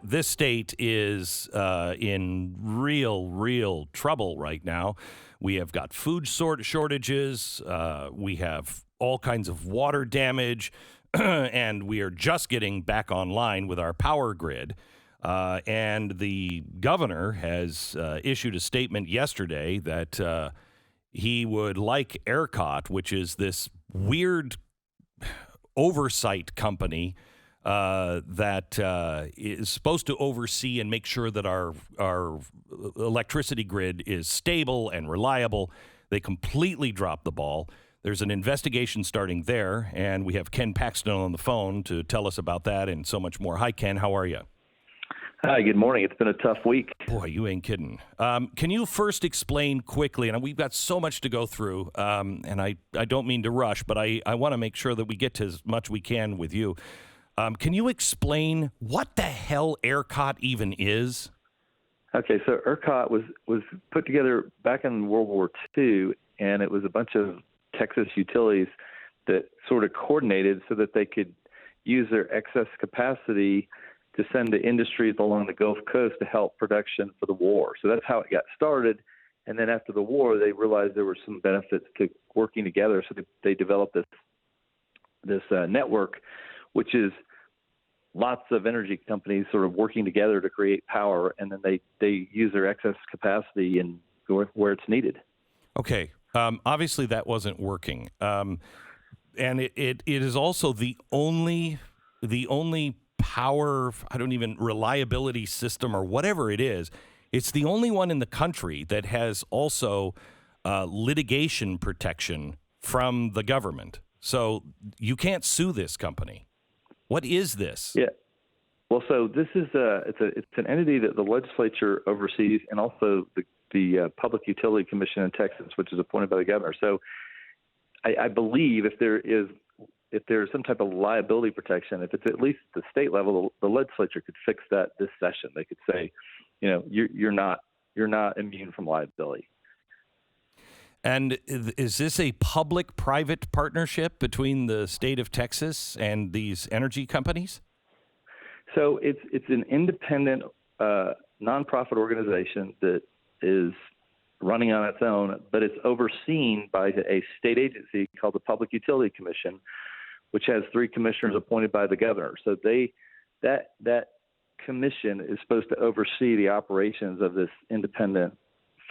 This state is in real trouble right now. We have got food shortages. We have all kinds of water damage, and we are just getting back online with our power grid. And the governor has issued a statement yesterday that he would like ERCOT, which is this weird oversight company that is supposed to oversee and make sure that our electricity grid is stable and reliable. They completely dropped the ball. There's an investigation starting there, and we have Ken Paxton on the phone to tell us about that and so much more. Hi, Ken. How are you? Hi, good morning. It's been a tough week. Boy, you ain't kidding. Can you first explain quickly, and we've got so much to go through, and I don't mean to rush, but I want to make sure that we get to as much we can with you. Can you explain what the hell ERCOT even is? Okay, so ERCOT was put together back in World War II, and it was a bunch of Texas utilities that sort of coordinated so that they could use their excess capacity to send to industries along the Gulf Coast to help production for the war. So that's how it got started. And then after the war, they realized there were some benefits to working together. So they developed this network, which is lots of energy companies sort of working together to create power. And then they use their excess capacity and go where it's needed. Okay. Obviously, that wasn't working. And it is also the only power, reliability system or whatever it is. It's the only one in the country that has also litigation protection from the government. So you can't sue this company. What is this? Yeah. Well, so this is it's an entity that the legislature oversees, and also the Public Utility Commission in Texas, which is appointed by the governor. So I believe if there's some type of liability protection, if it's at least at the state level, the legislature could fix that this session. They could say, you're not immune from liability. And is this a public-private partnership between the state of Texas and these energy companies? So it's an independent nonprofit organization that is running on its own, but it's overseen by a state agency called the Public Utility Commission, which has 3 commissioners appointed by the governor. So that commission is supposed to oversee the operations of this independent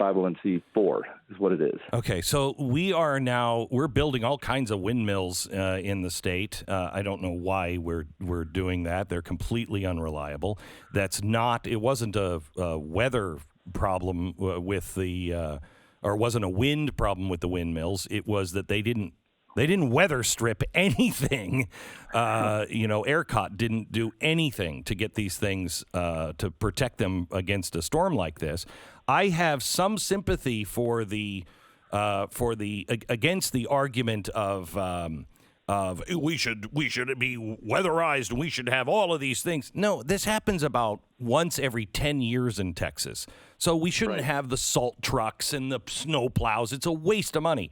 501c4 is what it is. Okay, so we're building all kinds of windmills in the state. I don't know why we're doing that. They're completely unreliable. It wasn't a weather problem with or wasn't a wind problem with the windmills. It was that they didn't weather strip anything. ERCOT didn't do anything to get these things to protect them against a storm like this. I have some sympathy for the against the argument of we should be weatherized and we should have all of these things. No, this happens about once every 10 years in Texas. So we shouldn't have the salt trucks and the snow plows. It's a waste of money.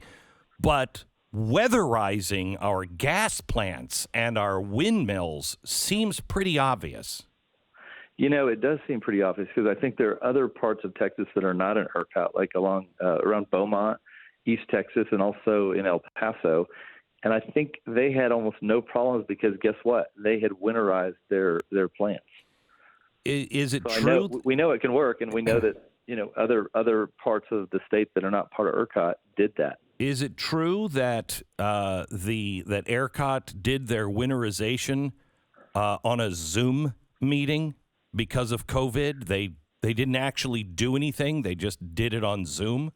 But weatherizing our gas plants and our windmills seems pretty obvious. It does seem pretty obvious because I think there are other parts of Texas that are not in ERCOT, like along around Beaumont, East Texas, and also in El Paso. And I think they had almost no problems because guess what? They had winterized their plants. Is it so true? We know it can work, and we know that other parts of the state that are not part of ERCOT did that. Is it true that that ERCOT did their winterization on a Zoom meeting because of COVID? They didn't actually do anything. They just did it on Zoom.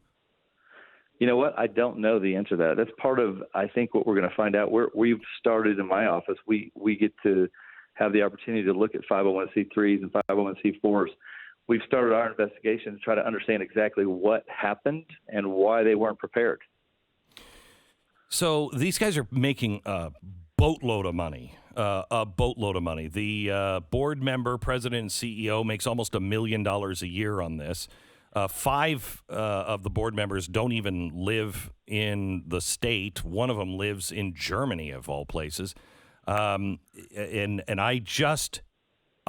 You know what? I don't know the answer to that. That's part of, I think, what we're going to find out. We've started in my office. We get to have the opportunity to look at 501c3s and 501c4s. We've started our investigation to try to understand exactly what happened and why they weren't prepared. So these guys are making a boatload of money. The board member, president, and CEO makes almost $1 million a year on this. 5 of the board members don't even live in the state. One of them lives in Germany, of all places. And I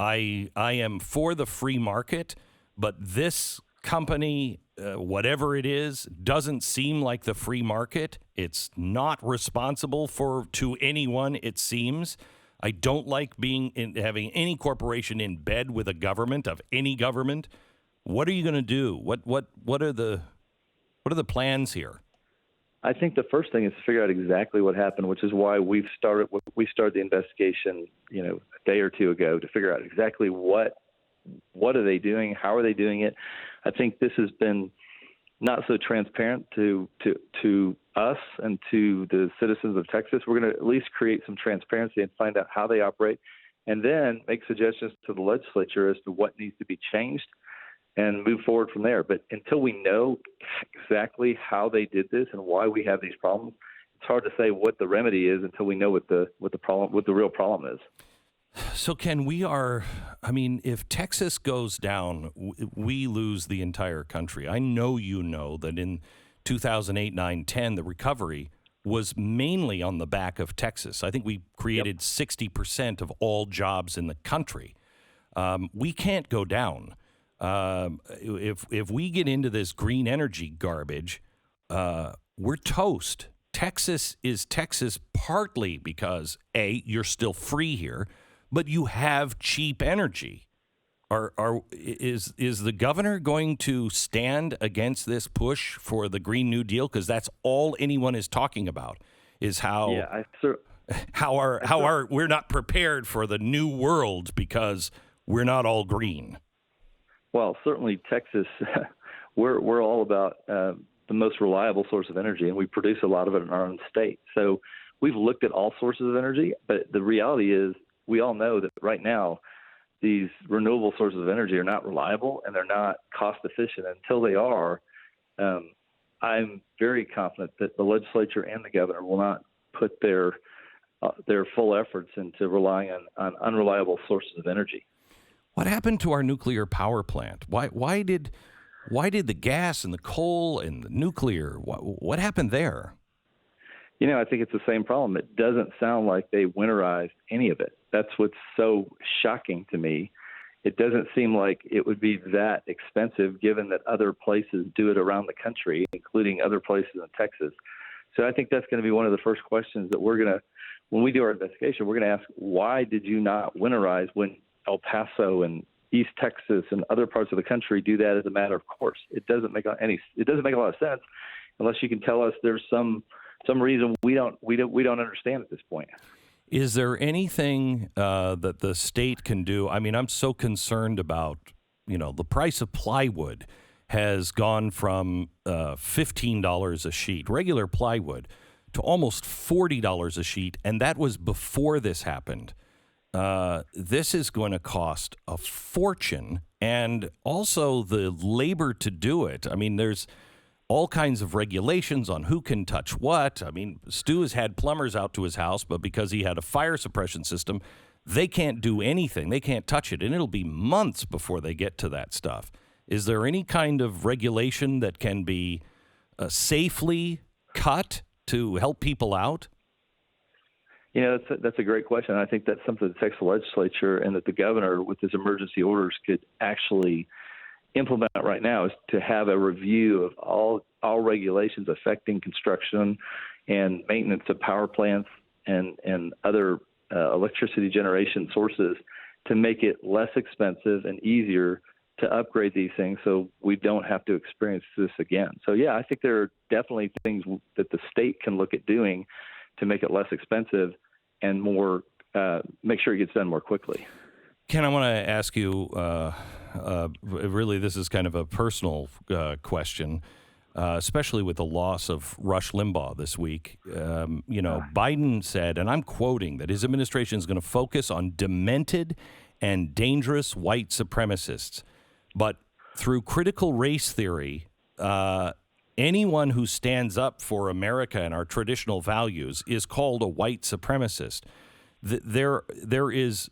I am for the free market, but this company, whatever it is, doesn't seem like the free market. It's not responsible to anyone, it seems. I don't like having any corporation in bed with a government of any government. What are you going to do? What are the plans here? I think the first thing is to figure out exactly what happened, which is why we started the investigation, a day or two ago, to figure out exactly what are they doing, how are they doing it. I think this has been not so transparent to us and to the citizens of Texas. We're going to at least create some transparency and find out how they operate, and then make suggestions to the legislature as to what needs to be changed and move forward from there. But until we know exactly how they did this and why we have these problems, it's hard to say what the remedy is until we know what the real problem is. So Ken, if Texas goes down, we lose the entire country. I know you know that in 2008, 9, 10, the recovery was mainly on the back of Texas. I think we created 60% of all jobs in the country. We can't go down. If we get into this green energy garbage, we're toast. Texas is Texas partly because, A, you're still free here, but you have cheap energy. Is the governor going to stand against this push for the Green New Deal? Because that's all anyone is talking about is how we're not prepared for the new world because we're not all green. Well, certainly Texas, we're all about the most reliable source of energy, and we produce a lot of it in our own state. So we've looked at all sources of energy, but the reality is we all know that right now these renewable sources of energy are not reliable and they're not cost efficient. Until they are, I'm very confident that the legislature and the governor will not put their full efforts into relying on unreliable sources of energy. What happened to our nuclear power plant? Why did the gas and the coal and the nuclear, what happened there? I think it's the same problem. It doesn't sound like they winterized any of it. That's what's so shocking to me. It doesn't seem like it would be that expensive given that other places do it around the country, including other places in Texas. So I think that's going to be one of the first questions that when we do our investigation, we're going to ask, why did you not winterize when El Paso and East Texas and other parts of the country do that as a matter of course? It doesn't make a lot of sense unless you can tell us there's some reason we don't understand at this point. Is there anything that the state can do? I mean, I'm so concerned about, the price of plywood has gone from $15 a sheet, regular plywood, to almost $40 a sheet, and that was before this happened. This is going to cost a fortune, and also the labor to do it. I mean, there's all kinds of regulations on who can touch what. I mean, Stu has had plumbers out to his house, but because he had a fire suppression system, they can't do anything. They can't touch it, and it'll be months before they get to that stuff. Is there any kind of regulation that can be safely cut to help people out? That's a great question. I think that's something the Texas legislature and that the governor with his emergency orders could actually implement right now, is to have a review of all regulations affecting construction and maintenance of power plants and other electricity generation sources to make it less expensive and easier to upgrade these things so we don't have to experience this again. So, yeah, I think there are definitely things that the state can look at doing to make it less expensive and more make sure it gets done more quickly. Ken, I want to ask you, really this is kind of a personal question, especially with the loss of Rush Limbaugh this week. Biden said, and I'm quoting, that his administration is going to focus on demented and dangerous white supremacists. But through critical race theory, anyone who stands up for America and our traditional values is called a white supremacist. There is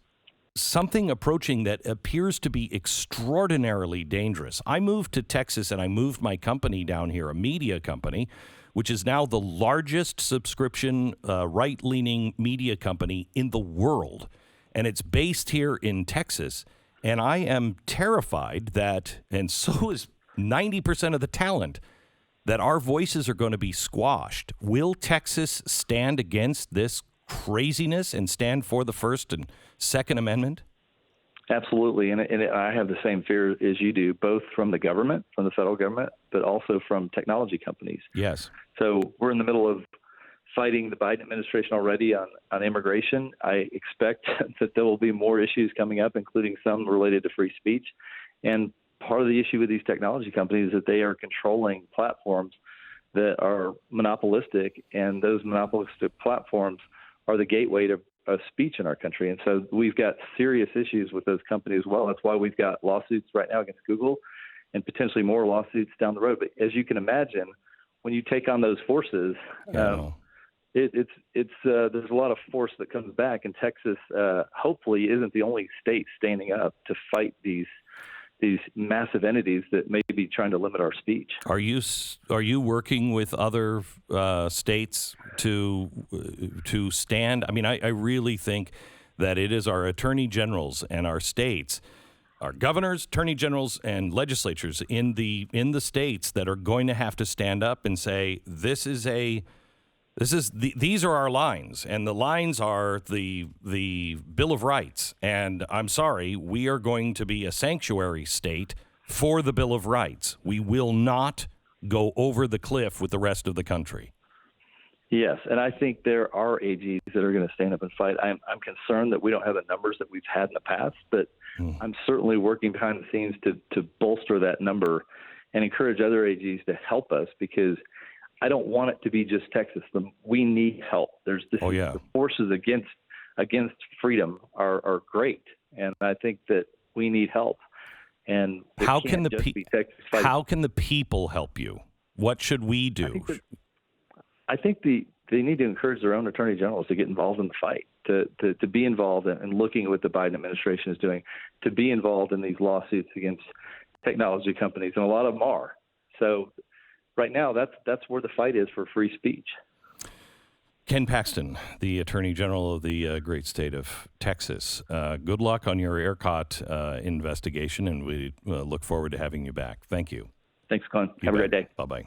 something approaching that appears to be extraordinarily dangerous. I moved to Texas and I moved my company down here, a media company, which is now the largest subscription right-leaning media company in the world. and it's based here in Texas. And I am terrified that, and so is 90% of the talent, that our voices are going to be squashed. Will Texas stand against this craziness and stand for the First and Second Amendment? Absolutely, and I have the same fear as you do, both from the government, from the federal government, but also from technology companies. Yes. So we're in the middle of fighting the Biden administration already on immigration. I expect that there will be more issues coming up, including some related to free speech. And part of the issue with these technology companies is that they are controlling platforms that are monopolistic, and those monopolistic platforms are the gateway to speech in our country. And so we've got serious issues with those companies as well. That's why we've got lawsuits right now against Google and potentially more lawsuits down the road. But as you can imagine, when you take on those forces, there's a lot of force that comes back, and Texas hopefully isn't the only state standing up to fight these massive entities that may be trying to limit our speech. Are you working with other states to stand? I mean, I really think that it is our attorney generals and our states, our governors, attorney generals, and legislatures in the states that are going to have to stand up and say, these are our lines, and the lines are the Bill of Rights. And I'm sorry, we are going to be a sanctuary state for the Bill of Rights. We will not go over the cliff with the rest of the country. Yes, and I think there are AGs that are going to stand up and fight. I'm concerned that we don't have the numbers that we've had in the past, but I'm certainly working behind the scenes to bolster that number and encourage other AGs to help us, because I don't want it to be just Texas. We need help. There's this, the forces against freedom are great, and I think that we need help. And how can the people help you? What should we do? I think they need to encourage their own attorney generals to get involved in the fight, to be involved in looking at what the Biden administration is doing, to be involved in these lawsuits against technology companies, and a lot of them are. So right now, that's where the fight is for free speech. Ken Paxton, the Attorney General of the great state of Texas. Good luck on your ERCOT investigation, and we look forward to having you back. Thank you. Thanks, Glenn. Have a great day. Bye-bye.